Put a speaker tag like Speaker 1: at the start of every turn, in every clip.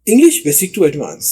Speaker 1: English basic to advance.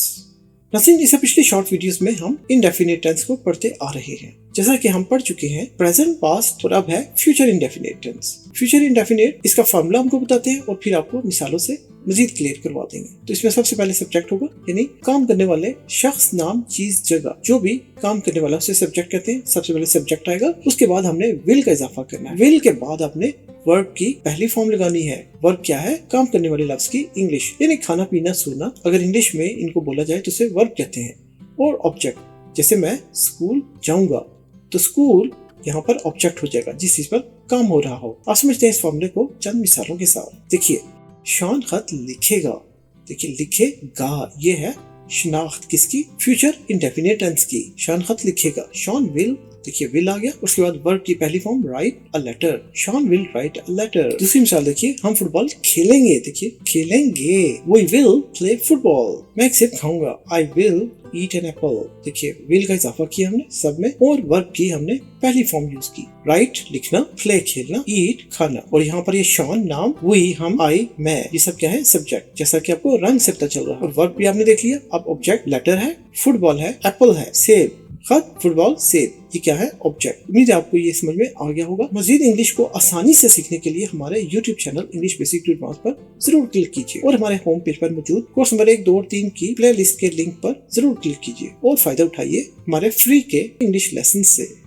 Speaker 1: Naseem, इस पिछले short videos में हम इंडेफिनिट टेंस को पढ़ते आ रहे हैं। जैसा कि हम पढ़ चुके हैं प्रेजेंट, पास्ट और अब है future indefinite tense. Future indefinite इसका फॉर्मूला हमको बताते हैं और फिर आपको मिसालों से मजीद क्लियर करवा देंगे। तो इसमें सबसे पहले सब्जेक्ट होगा, यानी काम करने वाले शख्स, नाम, चीज, जगह, जो भी काम करने वाला उसे सब्जेक्ट कहते हैं। सबसे पहले सब्जेक्ट आएगा, उसके बाद हमने विल का इजाफा करना है। विल के बाद आपने वर्ब की पहली फॉर्म लगानी है। वर्ब क्या है? काम करने वाले लफ्ज की इंग्लिश, यानी खाना पीना सोना। अगर इंग्लिश में इनको बोला जाए तो उसे वर्ब कहते हैं। और ऑब्जेक्ट, जैसे मैं स्कूल जाऊंगा तो स्कूल यहाँ पर ऑब्जेक्ट हो जाएगा जिस चीज पर काम हो रहा हो। आप समझते हैं इस फॉर्मूले को चंद मिसालों के साथ। देखिए, शॉन खत लिखेगा, देखिए लिखेगा, ये है शनाख्त किसकी? फ्यूचर इंडेफिनिट टेंस की। शॉन खत लिखेगा, शॉन विल, देखिए विल आ गया। उसके बाद वर्ब की पहली form write a letter, Shawn will write a letter. दूसरी मिसाल देखिए, हम फुटबॉल खेलेंगे, देखिए खेलेंगे, वी विल प्ले फुटबॉल। मैं एक सेब खाऊंगा, I will eat an apple. देखिए विल का इजाफा किया हमने सब में, और वर्ब की हमने पहली फॉर्म यूज की। राइट लिखना, प्ले खेलना, ईट खाना। और यहाँ पर ये शॉन नाम, वी हम, आई मैं, ये सब क्या है? सब्जेक्ट, जैसा कि आपको रंग से पता चल रहा है। और वर्ब भी आपने देख लिया। अब ऑब्जेक्ट लेटर है, फुटबॉल है, एप्पल है, सेब, खत, फुटबॉल, सेब, ये क्या है? ऑब्जेक्ट। उम्मीद है आपको ये समझ में आ गया होगा। मजीद इंग्लिश को आसानी से सीखने के लिए हमारे YouTube channel English basic to advance पर जरूर क्लिक कीजिए और हमारे होम पेज पर मौजूद कोर्स नंबर 1, 2 और 3 की प्लेलिस्ट के लिंक पर जरूर क्लिक कीजिए और फायदा उठाइए हमारे फ्री के इंग्लिश लेसन से।